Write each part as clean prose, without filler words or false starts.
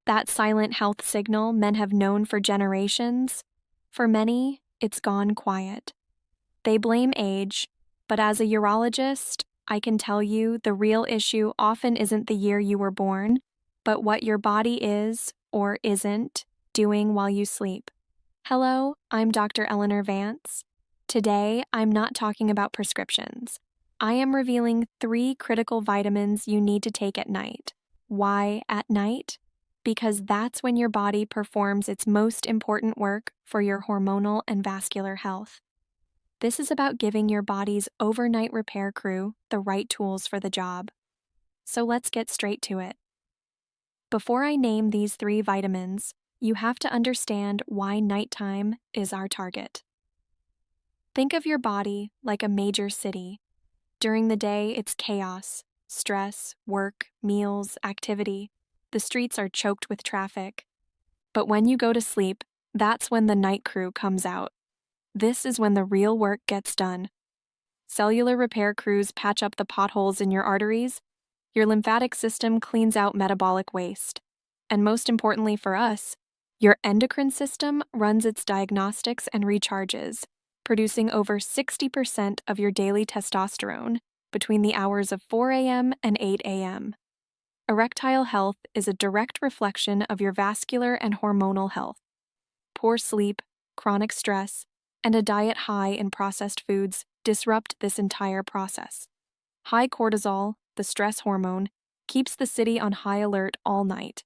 That silent health signal men have known for generations. For many, it's gone quiet. They blame age, but as a urologist, I can tell you the real issue often isn't the year you were born, but what your body is, or isn't, doing while you sleep. Hello, I'm Dr. Eleanor Vance. Today, I'm not talking about prescriptions. I am revealing 3 critical vitamins you need to take at night. Why at night? Because that's when your body performs its most important work for your hormonal and vascular health. This is about giving your body's overnight repair crew the right tools for the job. So let's get straight to it. Before I name these 3 vitamins, you have to understand why nighttime is our target. Think of your body like a major city. During the day, it's chaos, stress, work, meals, activity. The streets are choked with traffic. But when you go to sleep, that's when the night crew comes out. This is when the real work gets done. Cellular repair crews patch up the potholes in your arteries. Your lymphatic system cleans out metabolic waste. And most importantly for us, your endocrine system runs its diagnostics and recharges, producing over 60% of your daily testosterone between the hours of 4 a.m. and 8 a.m. Erectile health is a direct reflection of your vascular and hormonal health. Poor sleep, chronic stress, and a diet high in processed foods disrupt this entire process. High cortisol, the stress hormone, keeps the city on high alert all night.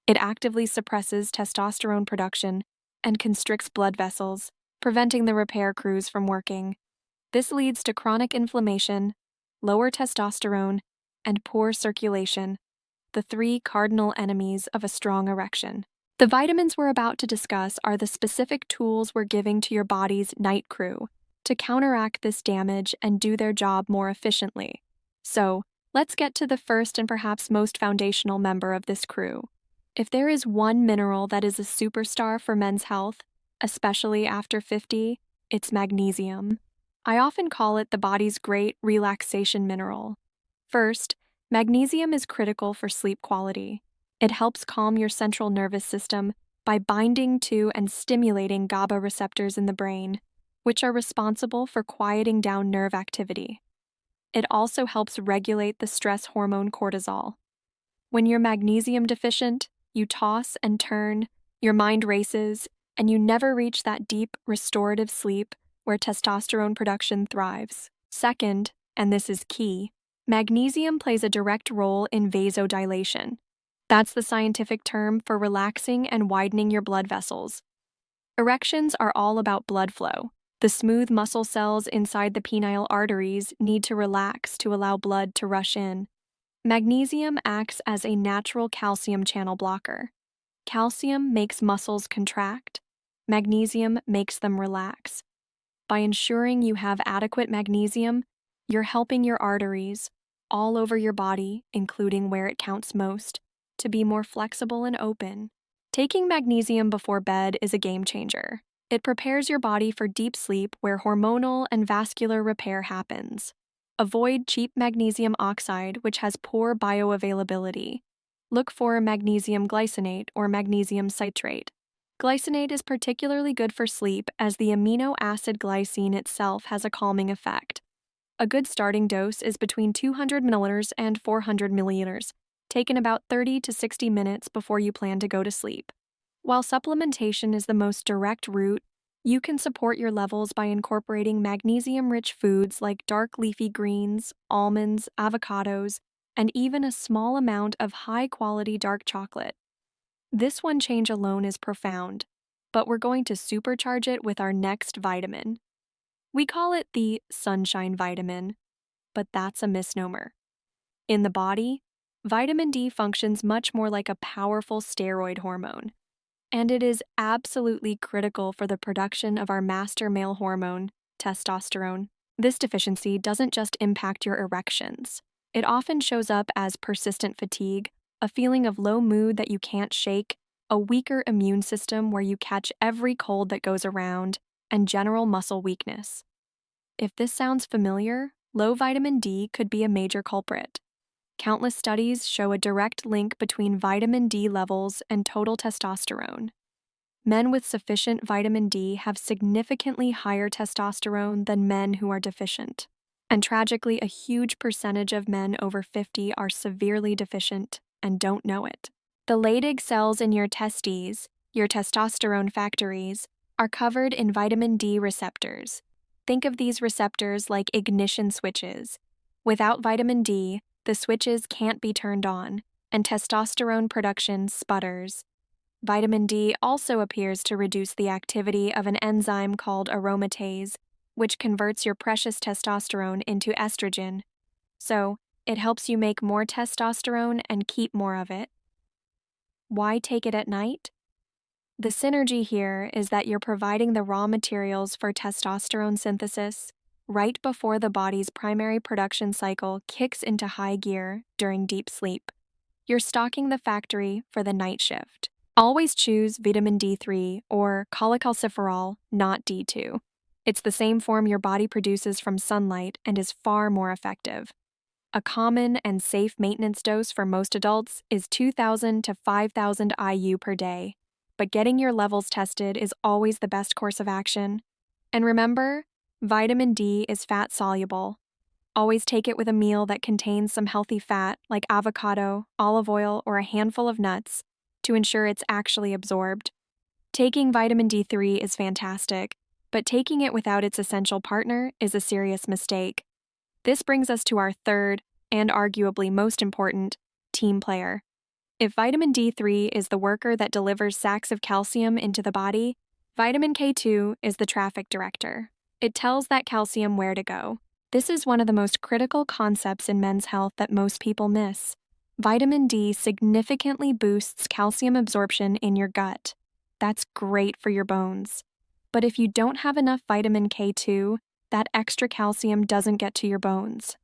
It actively suppresses testosterone production and constricts blood vessels, preventing the repair crews from working. This leads to chronic inflammation, lower testosterone, and poor circulation, the 3 cardinal enemies of a strong erection. The vitamins we're about to discuss are the specific tools we're giving to your body's night crew to counteract this damage and do their job more efficiently. So, let's get to the first and perhaps most foundational member of this crew. If there is one mineral that is a superstar for men's health, especially after 50, it's magnesium. I often call it the body's great relaxation mineral. First, magnesium is critical for sleep quality. It helps calm your central nervous system by binding to and stimulating GABA receptors in the brain, which are responsible for quieting down nerve activity. It also helps regulate the stress hormone cortisol. When you're magnesium deficient, you toss and turn, your mind races, and you never reach that deep, restorative sleep where testosterone production thrives. Second, and this is key, magnesium plays a direct role in vasodilation. That's the scientific term for relaxing and widening your blood vessels. Erections are all about blood flow. The smooth muscle cells inside the penile arteries need to relax to allow blood to rush in. Magnesium acts as a natural calcium channel blocker. Calcium makes muscles contract. Magnesium makes them relax. By ensuring you have adequate magnesium, you're helping your arteries, all over your body, including where it counts most, to be more flexible and open. Taking magnesium before bed is a game changer. It prepares your body for deep sleep where hormonal and vascular repair happens. Avoid cheap magnesium oxide, which has poor bioavailability. Look for magnesium glycinate or magnesium citrate. Glycinate is particularly good for sleep as the amino acid glycine itself has a calming effect. A good starting dose is between 200 milliliters and 400 milliliters, taken about 30 to 60 minutes before you plan to go to sleep. While supplementation is the most direct route, you can support your levels by incorporating magnesium-rich foods like dark leafy greens, almonds, avocados, and even a small amount of high-quality dark chocolate. This one change alone is profound, but we're going to supercharge it with our next vitamin. We call it the sunshine vitamin, but that's a misnomer. In the body, vitamin D functions much more like a powerful steroid hormone, and it is absolutely critical for the production of our master male hormone, testosterone. This deficiency doesn't just impact your erections. It often shows up as persistent fatigue, a feeling of low mood that you can't shake, a weaker immune system where you catch every cold that goes around, and general muscle weakness. If this sounds familiar, low vitamin D could be a major culprit. Countless studies show a direct link between vitamin D levels and total testosterone. Men with sufficient vitamin D have significantly higher testosterone than men who are deficient. And tragically, a huge percentage of men over 50 are severely deficient and don't know it. The Leydig cells in your testes, your testosterone factories, are covered in vitamin D receptors. Think of these receptors like ignition switches. Without vitamin D, the switches can't be turned on, and testosterone production sputters. Vitamin D also appears to reduce the activity of an enzyme called aromatase, which converts your precious testosterone into estrogen. So, it helps you make more testosterone and keep more of it. Why take it at night? The synergy here is that you're providing the raw materials for testosterone synthesis right before the body's primary production cycle kicks into high gear during deep sleep. You're stocking the factory for the night shift. Always choose vitamin D3 or cholecalciferol, not D2. It's the same form your body produces from sunlight and is far more effective. A common and safe maintenance dose for most adults is 2,000 to 5,000 IU per day, but getting your levels tested is always the best course of action. And remember, vitamin D is fat soluble. Always take it with a meal that contains some healthy fat like avocado, olive oil, or a handful of nuts to ensure it's actually absorbed. Taking vitamin D3 is fantastic, but taking it without its essential partner is a serious mistake. This brings us to our third, and arguably most important, team player. If vitamin D3 is the worker that delivers sacks of calcium into the body, vitamin K2 is the traffic director. It tells that calcium where to go. This is one of the most critical concepts in men's health that most people miss. Vitamin D significantly boosts calcium absorption in your gut. That's great for your bones. But if you don't have enough vitamin K2, that extra calcium doesn't get to your bones.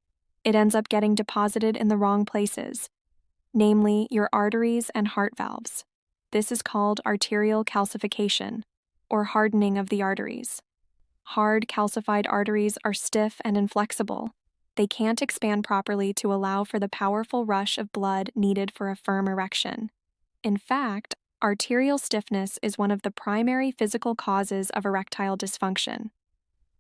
It ends up getting deposited in the wrong places, namely your arteries and heart valves. This is called arterial calcification, or hardening of the arteries. Hard, calcified arteries are stiff and inflexible. They can't expand properly to allow for the powerful rush of blood needed for a firm erection. In fact, arterial stiffness is one of the primary physical causes of erectile dysfunction.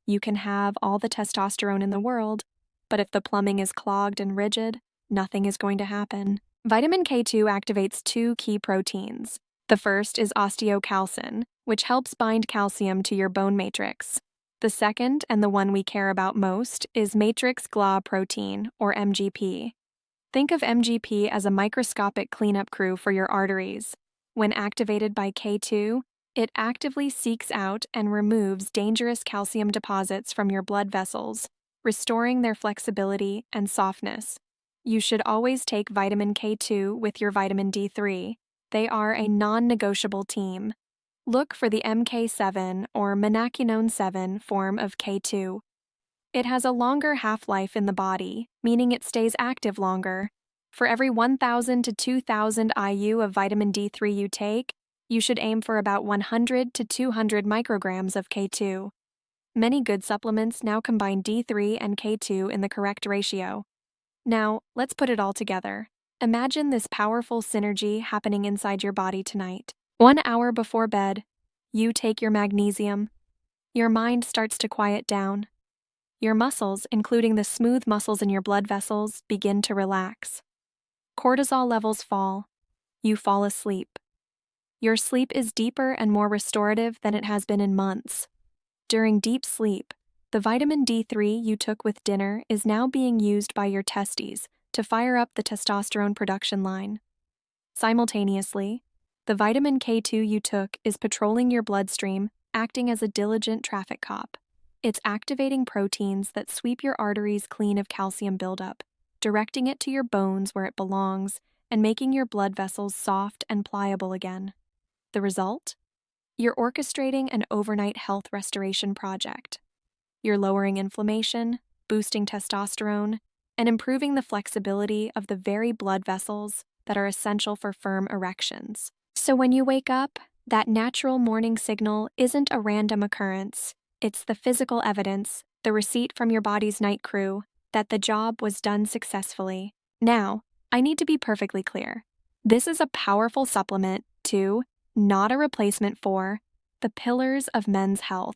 You can have all the testosterone in the world, but if the plumbing is clogged and rigid, nothing is going to happen. Vitamin K2 activates two key proteins. The first is osteocalcin, which helps bind calcium to your bone matrix. The second, and the one we care about most, is matrix GLA protein, or MGP. Think of MGP as a microscopic cleanup crew for your arteries. When activated by K2, it actively seeks out and removes dangerous calcium deposits from your blood vessels, restoring their flexibility and softness. You should always take vitamin K2 with your vitamin D3. They are a non-negotiable team. Look for the MK7 or menaquinone 7 form of K2. It has a longer half-life in the body, meaning it stays active longer. For every 1,000 to 2,000 IU of vitamin D3 you take, you should aim for about 100 to 200 micrograms of K2. Many good supplements now combine D3 and K2 in the correct ratio. Now, let's put it all together. Imagine this powerful synergy happening inside your body tonight. 1 hour before bed, you take your magnesium. Your mind starts to quiet down. Your muscles, including the smooth muscles in your blood vessels, begin to relax. Cortisol levels fall. You fall asleep. Your sleep is deeper and more restorative than it has been in months. During deep sleep, the vitamin D3 you took with dinner is now being used by your testes to fire up the testosterone production line. Simultaneously, the vitamin K2 you took is patrolling your bloodstream, acting as a diligent traffic cop. It's activating proteins that sweep your arteries clean of calcium buildup, directing it to your bones where it belongs, and making your blood vessels soft and pliable again. The result? You're orchestrating an overnight health restoration project. You're lowering inflammation, boosting testosterone, and improving the flexibility of the very blood vessels that are essential for firm erections. So when you wake up, that natural morning signal isn't a random occurrence. It's the physical evidence, the receipt from your body's night crew, that the job was done successfully. Now, I need to be perfectly clear. This is a powerful supplement to, not a replacement for, the pillars of men's health.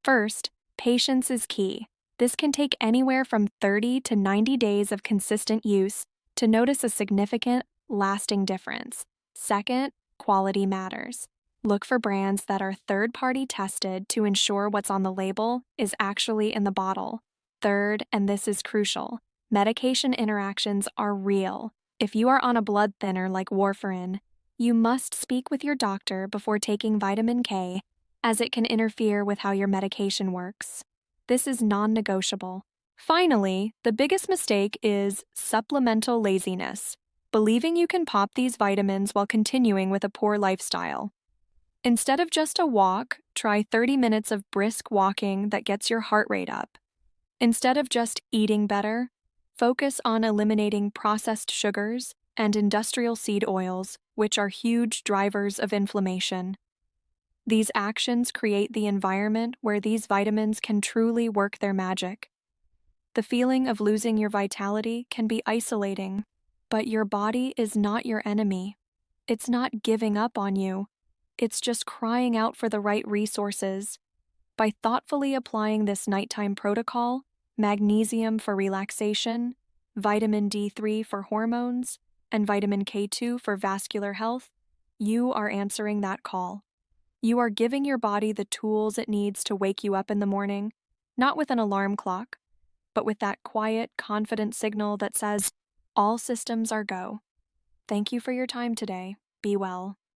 First, patience is key. This can take anywhere from 30 to 90 days of consistent use to notice a significant, lasting difference. Second, quality matters. Look for brands that are third-party tested to ensure what's on the label is actually in the bottle. Third, and this is crucial, medication interactions are real. If you are on a blood thinner like warfarin, you must speak with your doctor before taking vitamin K, as it can interfere with how your medication works. This is non-negotiable. Finally, the biggest mistake is supplemental laziness, believing you can pop these vitamins while continuing with a poor lifestyle. Instead of just a walk, try 30 minutes of brisk walking that gets your heart rate up. Instead of just eating better, focus on eliminating processed sugars and industrial seed oils, which are huge drivers of inflammation. These actions create the environment where these vitamins can truly work their magic. The feeling of losing your vitality can be isolating, but your body is not your enemy. It's not giving up on you. It's just crying out for the right resources. By thoughtfully applying this nighttime protocol, magnesium for relaxation, vitamin D3 for hormones, and vitamin K2 for vascular health, you are answering that call. You are giving your body the tools it needs to wake you up in the morning, not with an alarm clock, but with that quiet, confident signal that says, all systems are go. Thank you for your time today. Be well.